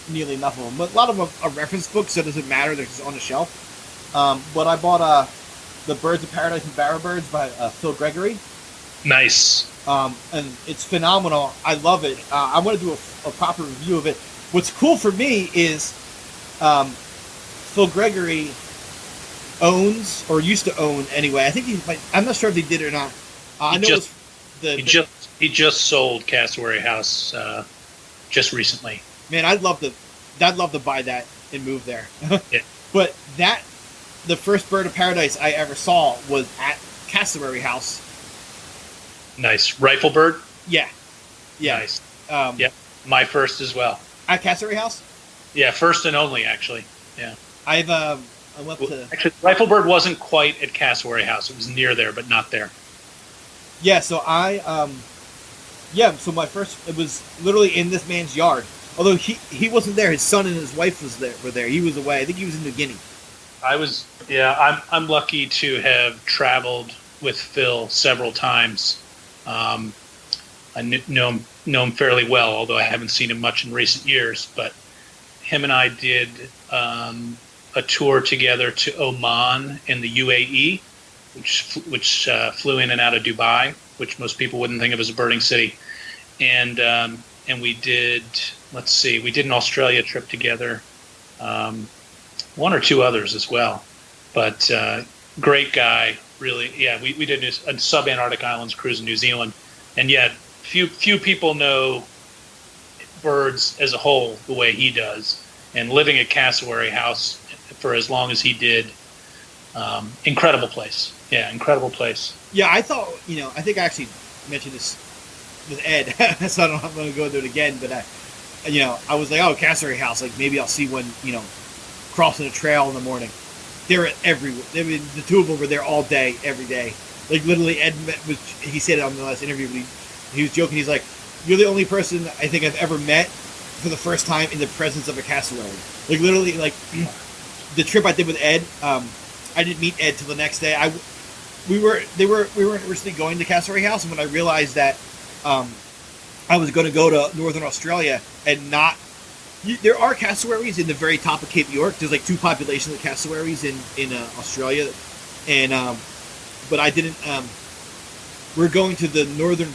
nearly enough of them, but a lot of them are reference books, so it doesn't matter. They're just on the shelf. But I bought The Birds of Paradise and Bowerbirds by Phil Gregory. Nice. And it's phenomenal. I love it. I want to do a proper review of it. What's cool for me is Phil Gregory owns, or used to own anyway. I think I'm not sure if he did it or not. He just sold Cassowary House just recently. Man, I'd love to buy that and move there. Yeah. But the first bird of paradise I ever saw was at Cassowary House. Nice. Rifle bird? Yeah. Nice. Yeah. My first as well. At Cassowary House? Yeah, first and only, actually. Yeah. I went to... Actually, Rifle bird wasn't quite at Cassowary House. It was near there, but not there. Yeah, so so my first... It was literally in this man's yard. Although he wasn't there. His son and his wife were there. He was away. I think he was in New Guinea. I'm lucky to have traveled with Phil several times. I know him fairly well, although I haven't seen him much in recent years. But him and I did a tour together to Oman in the UAE, which flew in and out of Dubai, which most people wouldn't think of as a birding city, and we did. Let's see, we did an Australia trip together, one or two others as well. But great guy, really. Yeah, we did a sub-Antarctic Islands cruise in New Zealand, and yet few people know birds as a whole the way he does. And living at Cassowary House for as long as he did, incredible place. Yeah, incredible place. Yeah, I thought, I think I actually mentioned this with Ed, so I'm not going to go into it again, but I was like, Cassowary House, maybe I'll see one, crossing a trail in the morning. They're everywhere. I mean, the two of them were there all day, every day. Literally, Ed he said it on the last interview, but he was joking. He's like, you're the only person I think I've ever met for the first time in the presence of a cassowary. Literally, the trip I did with Ed, I didn't meet Ed till the next day. We were originally going to Cassowary House, and when I realized that I was going to go to Northern Australia and not... There are cassowaries in the very top of Cape York. There's 2 populations of cassowaries in Australia, and but I didn't. We're going to the northern,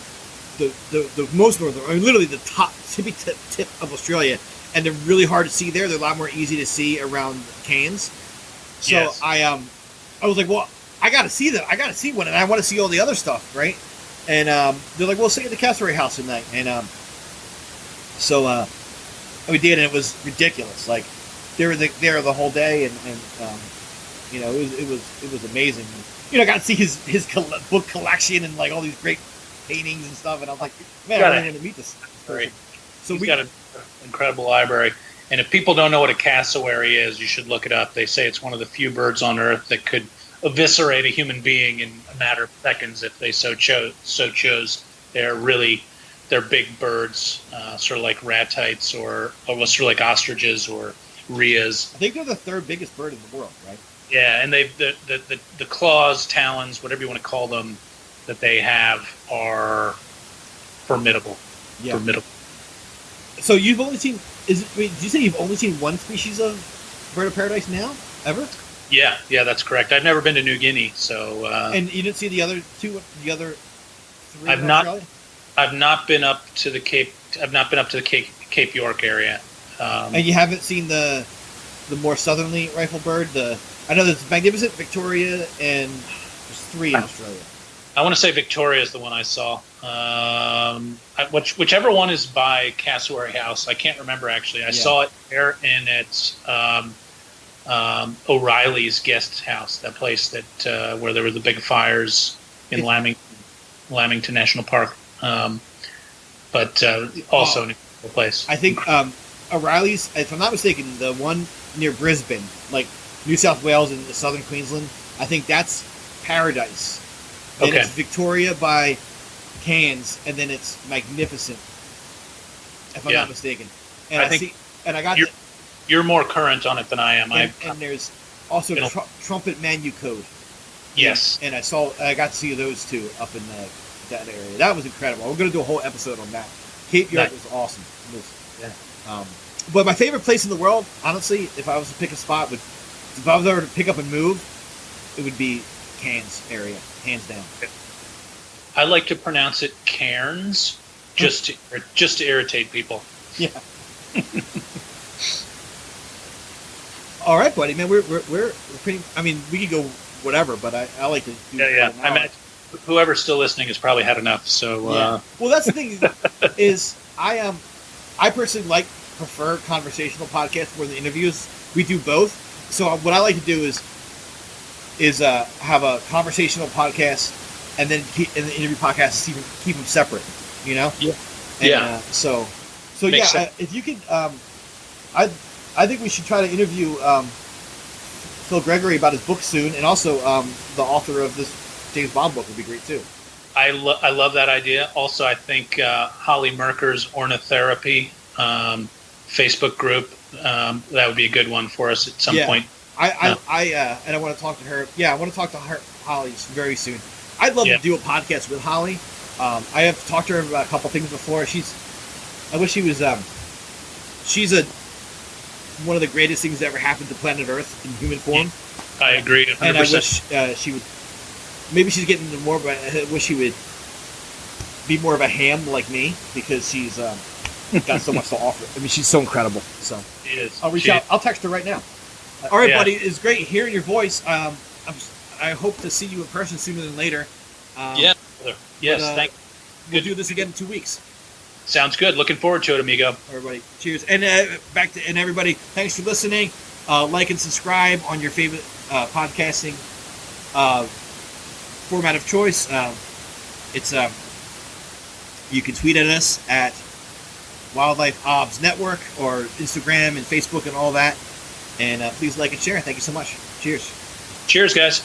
the most northern, literally the top tippy tip of Australia, and they're really hard to see there. They're a lot more easy to see around Cairns. So yes. I was like, well, I got to see that. I got to see one, and I want to see all the other stuff, right? And they're like, well, stay at the Cassowary House tonight, and so we did, and it was ridiculous. They were there the whole day, and it was amazing. I got to see his book collection and all these great paintings and stuff, and I was like, man, I really want to meet this person. So he's got an incredible library. And if people don't know what a cassowary is, you should look it up. They say it's one of the few birds on Earth that could eviscerate a human being in a matter of seconds if they so chose. They're big birds, sort of like ratites or almost sort of like ostriches or rheas. I think they're the third biggest bird in the world, right? Yeah, and the claws, talons, whatever you want to call them, that they have are formidable. Yeah. Formidable. So you've only seen? Did you say you've only seen one species of bird of paradise now, ever? Yeah, that's correct. I've never been to New Guinea, so. And you didn't see the other three? I've not been up to the Cape. I've not been up to the Cape York area. And you haven't seen the more southerly rifle bird. I know there's Magnificent Victoria, and there's 3 in Australia. I want to say Victoria is the one I saw. Whichever one is by Cassowary House. I can't remember actually. I saw it there, and it's O'Reilly's guest house. That place that where there were the big fires in Lamington National Park. But also an incredible place. I think O'Reilly's, if I'm not mistaken, the one near Brisbane, like New South Wales and southern Queensland, I think that's Paradise. Then it's Victoria by Cairns, and then it's Magnificent, if I'm not mistaken. And you're more current on it than I am. And there's also Trumpet Manu Code. Yes. And I got to see those two up in that area. That was incredible. We're going to do a whole episode on that. Cape York was awesome. But my favorite place in the world, honestly, if I was to pick a spot, if I was ever to pick up and move, it would be Cairns area, hands down. I like to pronounce it Cairns, just to irritate people. Yeah. All right, buddy, man. We're pretty. I mean, we could go whatever, but I like to. I mean, whoever's still listening has probably had enough. So. Well, that's the thing. Is I personally prefer conversational podcasts more than interviews. We do both. So what I like to do is have a conversational podcast and then the interview podcast, keep them separate. You know. Yeah. So if you could, I think we should try to interview Phil Gregory about his book soon, and also the author of this James Bond book would be great too. I love that idea. Also, I think Holly Merker's Ornithotherapy Facebook group, that would be a good one for us at some point. I want to talk to her. Yeah, I want to talk to her, Holly, very soon. I'd love to do a podcast with Holly. I have talked to her about a couple things before. I wish she was. She's one of the greatest things that ever happened to planet Earth in human form. I agree, 100%. And I wish she would. Maybe she's getting into more, but I wish she would be more of a ham like me, because she's got so much to offer. I mean, she's so incredible. So she is. I'll reach out. I'll text her right now. All right, buddy. It's great hearing your voice. I hope to see you in person sooner than later. Yes, thank you. We'll do this again in 2 weeks. Sounds good. Looking forward to it, amigo. Everybody, cheers. And everybody, thanks for listening. Like and subscribe on your favorite podcasting format of choice. You can tweet at us at Wildlife Obs Network or Instagram and Facebook and all that. And please like and share. Thank you so much. Cheers. Cheers, guys.